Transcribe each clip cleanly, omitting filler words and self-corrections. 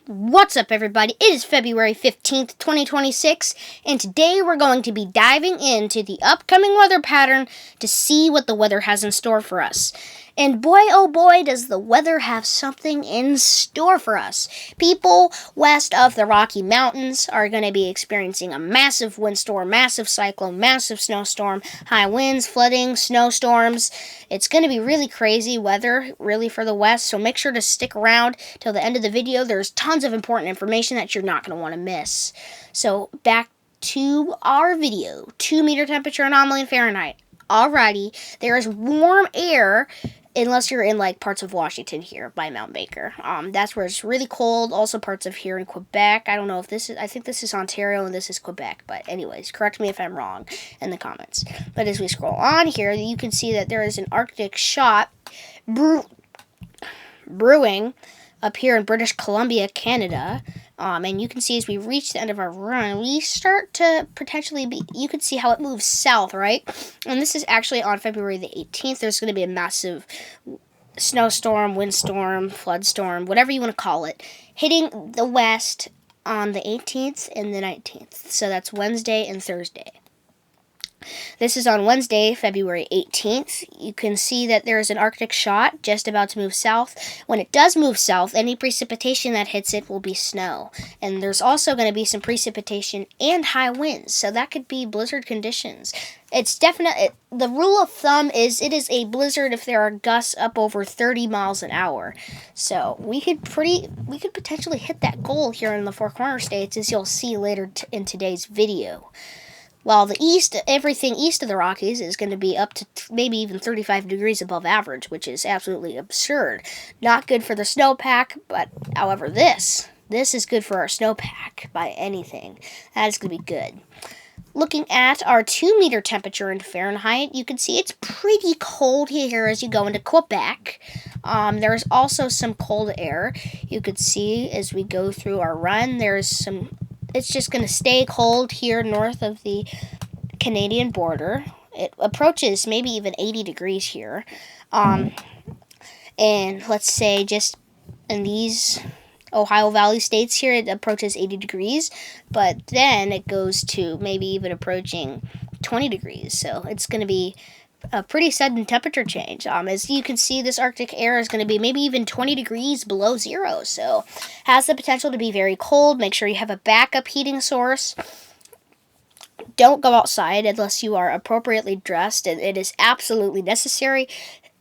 What's up, everybody? It is February 15th, 2026, and today we're going to be diving into the upcoming weather pattern to see what the weather has in store for us. And boy, oh boy, does the weather have something in store for us. People west of the Rocky Mountains are going to be experiencing a massive windstorm, massive cyclone, massive snowstorm, high winds, flooding, snowstorms. It's going to be really crazy weather, really, for the west, so make sure to stick around till the end of the video. There's tons of important information that you're not going to want to miss. So back to our video. 2-meter temperature anomaly in Fahrenheit. Alrighty, there is warm air unless you're in like parts of Washington here by Mount Baker. That's where it's really cold. Also parts of here in Quebec. I don't know if this is, I think this is Ontario and this is Quebec. But anyways, correct me if I'm wrong in the comments. But as we scroll on here, you can see that there is an Arctic shot brewing up here in British Columbia, Canada. And you can see as we reach the end of our run, we start to potentially be, you can see how it moves south, right? And this is actually on February the 18th. There's going to be a massive snowstorm, windstorm, flood storm, whatever you want to call it, hitting the west on the 18th and the 19th. So that's Wednesday and Thursday. This is on Wednesday, February 18th. You can see that there is an Arctic shot just about to move south. When it does move south, any precipitation that hits it will be snow. And there's also going to be some precipitation and high winds, so that could be blizzard conditions. It's definitely, the rule of thumb is it is a blizzard if there are gusts up over 30 miles an hour. So we could potentially hit that goal here in the Four Corner States, as you'll see later in today's video. While the east, everything east of the Rockies is going to be up to maybe even 35 degrees above average, which is absolutely absurd. Not good for the snowpack, but however this is good for our snowpack by anything. That is going to be good. Looking at our 2-meter temperature in Fahrenheit, you can see it's pretty cold here as you go into Quebec. There's also some cold air. You could see as we go through our run, there's some... It's just going to stay cold here north of the Canadian border. It approaches maybe even 80 degrees here. And let's say just in these Ohio Valley states here, it approaches 80 degrees. But then it goes to maybe even approaching 20 degrees. So it's going to be a pretty sudden temperature change. As you can see, this Arctic air is going to be maybe even 20 degrees below zero, so has the potential to be very cold. Make sure you have a backup heating source. Don't go outside unless you are appropriately dressed, and it is absolutely necessary.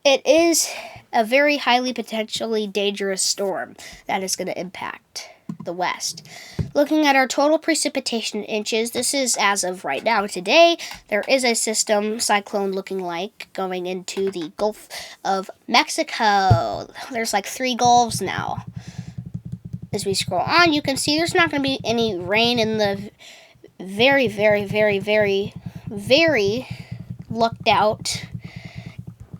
It is a very highly potentially dangerous storm that is going to impact the west. Looking at our total precipitation inches, this is as of right now. Today, there is a system, cyclone looking like, going into the Gulf of Mexico. There's like 3 gulfs now. As we scroll on, you can see there's not going to be any rain in the very, very, very, very, very lucked out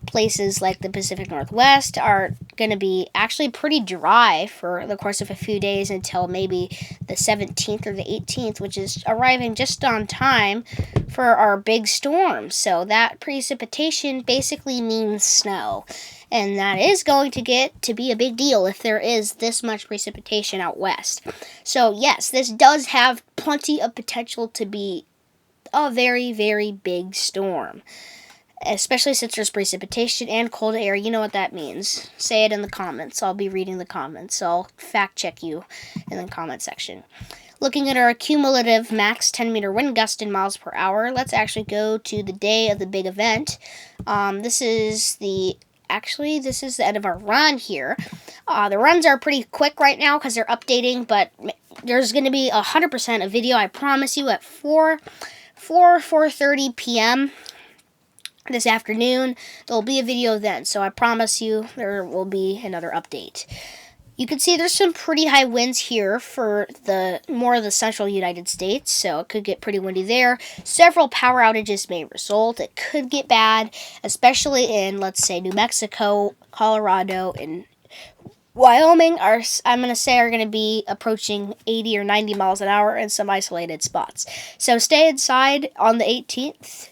places like the Pacific Northwest are going to be actually pretty dry for the course of a few days until maybe the 17th or the 18th, which is arriving just on time for our big storm. So that precipitation basically means snow. And that is going to get to be a big deal if there is this much precipitation out west. So yes, this does have plenty of potential to be a very, very big storm. Especially since there's precipitation and cold air. You know what that means. Say it in the comments. I'll be reading the comments. So I'll fact check you in the comment section. Looking at our cumulative max 10-meter wind gust in miles per hour, let's actually go to the day of the big event. This is the end of our run here. The runs are pretty quick right now because they're updating, but there's going to be 100% a video, I promise you, at 4:30 p.m. this afternoon. There will be a video then, so I promise you there will be another update. You can see there's some pretty high winds here for more of the central United States, so it could get pretty windy there. Several power outages may result. It could get bad, especially in, let's say, New Mexico, Colorado, and Wyoming are going to be approaching 80 or 90 miles an hour in some isolated spots. So stay inside on the 18th.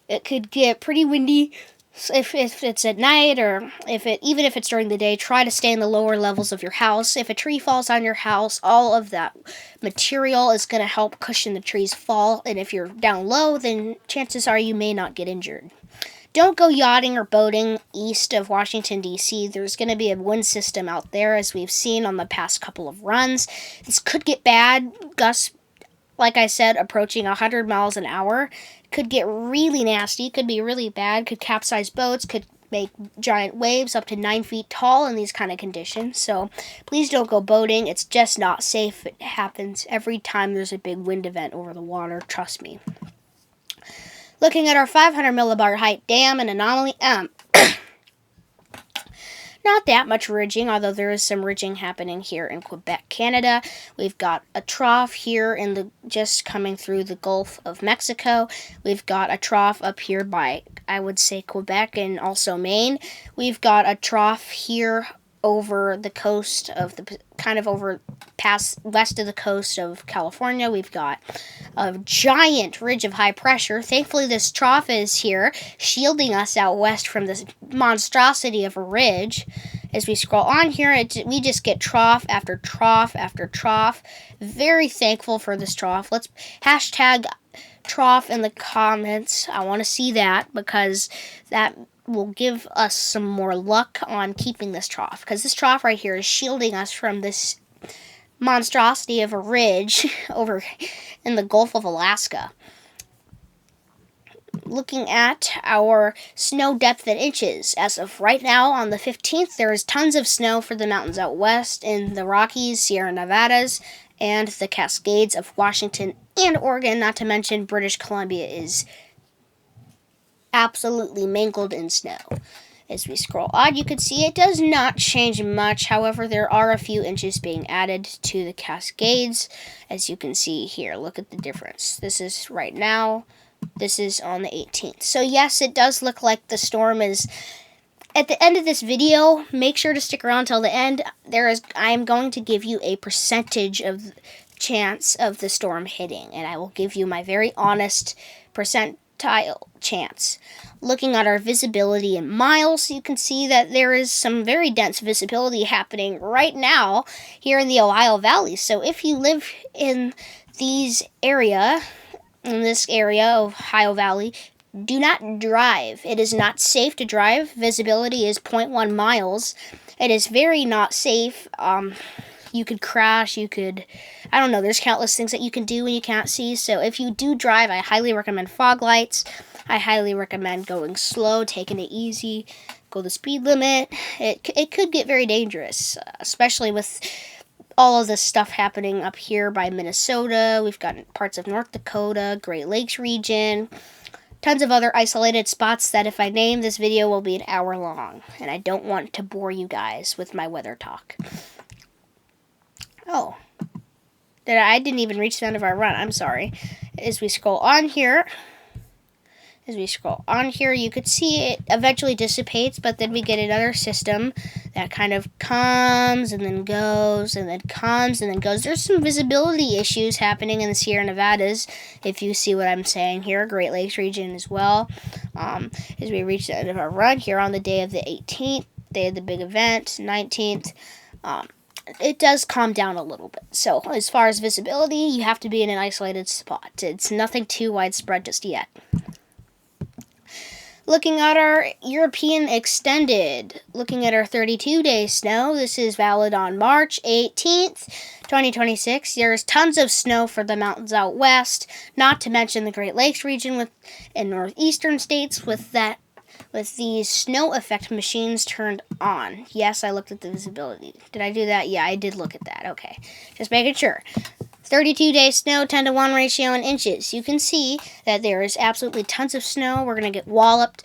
It could get pretty windy If it's at night, or even if it's during the day, try to stay in the lower levels of your house. If a tree falls on your house, all of that material is going to help cushion the tree's fall. And if you're down low, then chances are you may not get injured. Don't go yachting or boating east of Washington, D.C. There's going to be a wind system out there, as we've seen on the past couple of runs. This could get bad. Gusts, like I said, approaching 100 miles an hour. Could get really nasty, could be really bad, could capsize boats, could make giant waves up to 9 feet tall in these kind of conditions. So please don't go boating. It's just not safe. It happens every time there's a big wind event over the water. Trust me. Looking at our 500 millibar height dam and anomaly M. Not that much ridging, although there is some ridging happening here in Quebec, Canada. We've got a trough here just coming through the Gulf of Mexico. We've got a trough up here by, I would say, Quebec and also Maine. We've got a trough here over the coast of over past west of the coast of California. We've got a giant ridge of high pressure. Thankfully, this trough is here, shielding us out west from this monstrosity of a ridge. As we scroll on here, we just get trough after trough after trough. Very thankful for this trough. Let's hashtag trough in the comments. I want to see that, because that will give us some more luck on keeping this trough, because this trough right here is shielding us from this monstrosity of a ridge over in the Gulf of Alaska. Looking at our snow depth in inches, as of right now on the 15th, there is tons of snow for the mountains out west in the Rockies, Sierra Nevadas, and the Cascades of Washington and Oregon. Not to mention British Columbia is absolutely mangled in snow. As we scroll on, you can see it does not change much. However, there are a few inches being added to the Cascades, as you can see here. Look at the difference. This is right now. This is on the 18th. So yes, it does look like the storm is at the end of this video. Make sure to stick around till the end. I am going to give you a percentage of chance of the storm hitting, and I will give you my very honest percentile chance. Looking at our visibility in miles, you can see that there is some very dense visibility happening right now here in the Ohio Valley. So if you live in this area of Ohio Valley, do not drive. It is not safe to drive. Visibility is 0.1 miles. It is very not safe. You could crash, I don't know, there's countless things that you can do when you can't see. So if you do drive, I highly recommend fog lights. I highly recommend going slow, taking it easy, go the speed limit. It could get very dangerous, especially with all of this stuff happening up here by Minnesota. We've got parts of North Dakota, Great Lakes region, tons of other isolated spots that if I name, this video will be an hour long, and I don't want to bore you guys with my weather talk. Oh, I didn't even reach the end of our run. I'm sorry. As we scroll on here, you could see it eventually dissipates, but then we get another system that kind of comes and then goes and then comes and then goes. There's some visibility issues happening in the Sierra Nevadas, if you see what I'm saying here, Great Lakes region as well. As we reach the end of our run here on the day of the 18th, day of the big event, 19th, it does calm down a little bit. So as far as visibility, you have to be in an isolated spot. It's nothing too widespread just yet. Looking at our European extended, looking at our 32-day snow, this is valid on March 18th, 2026. There's tons of snow for the mountains out west, not to mention the Great Lakes region and northeastern states with these snow effect machines turned on. Yes, I looked at the visibility. Did I do that? Yeah, I did look at that. Okay, just making sure. 32-day snow, 10-to-1 ratio in inches. You can see that there is absolutely tons of snow. We're going to get walloped,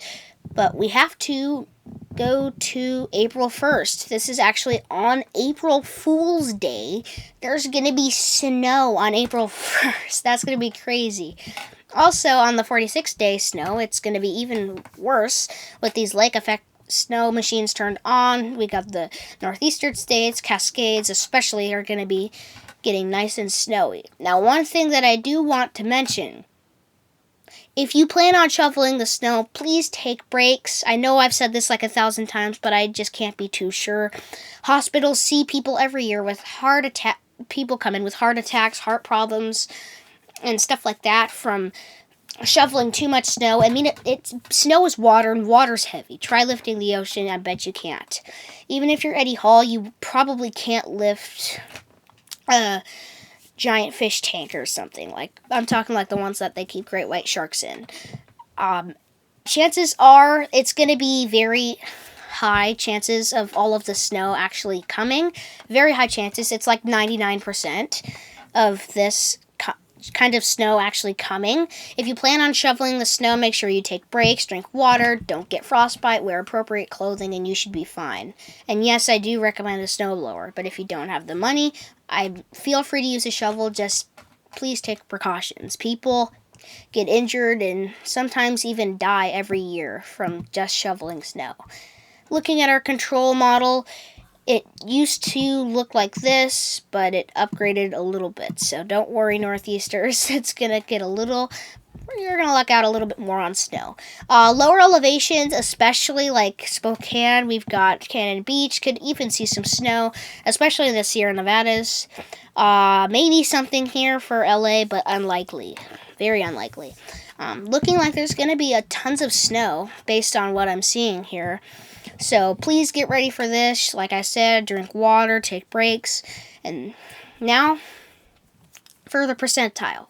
but we have to go to April 1st. This is actually on April Fool's Day. There's going to be snow on April 1st. That's going to be crazy. Also, on the 46-day snow, it's going to be even worse with these lake effect snow machines turned on. We got the northeastern states, Cascades especially, are going to be getting nice and snowy. Now, one thing that I do want to mention If you plan on shoveling the snow, please take breaks. I know I've said this like 1,000 times, but I just can't be too sure. Hospitals see people every year with people come in with heart attacks, heart problems, and stuff like that from shoveling too much snow. I mean, snow is water, and water's heavy. Try lifting the ocean. I bet you can't. Even if you're Eddie Hall, you probably can't lift a giant fish tank or something. Like, I'm talking like the ones that they keep great white sharks in. Chances are it's going to be very high chances of all of the snow actually coming. Very high chances. It's like 99% of this kind of snow actually coming. If you plan on shoveling the snow, make sure you take breaks, drink water, don't get frostbite, wear appropriate clothing, and you should be fine. And yes, I do recommend a snowblower, but if you don't have the money, I feel free to use a shovel. Just please take precautions. People get injured and sometimes even die every year from just shoveling snow. Looking at our control model, it used to look like this, but it upgraded a little bit. So don't worry, Northeasters. It's going to get you're going to luck out a little bit more on snow. Lower elevations, especially like Spokane, we've got Cannon Beach, could even see some snow, especially in the Sierra Nevadas. Maybe something here for LA, but unlikely. Very unlikely. Looking like there's going to be tons of snow based on what I'm seeing here. So please get ready for this. Like I said, drink water, take breaks. And now for the percentile.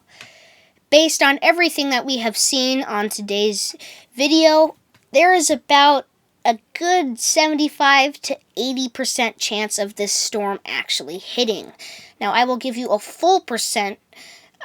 Based on everything that we have seen on today's video, there is about a good 75 to 80% chance of this storm actually hitting. Now, I will give you a full percent.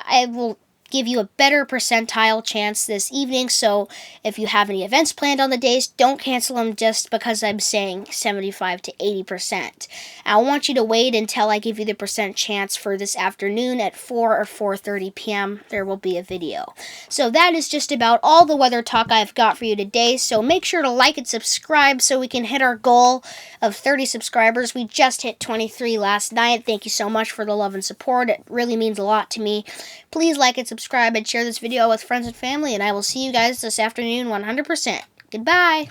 I will give you a better percentile chance this evening, so if you have any events planned on the days, don't cancel them just because I'm saying 75 to 80%. I want you to wait until I give you the percent chance for this afternoon at 4 or 4:30 p.m. There will be a video. So that is just about all the weather talk I've got for you today, so make sure to like and subscribe so we can hit our goal of 30 subscribers. We just hit 23 last night. Thank you so much for the love and support. It really means a lot to me. Please like and subscribe and share this video with friends and family, and I will see you guys this afternoon 100%. Goodbye!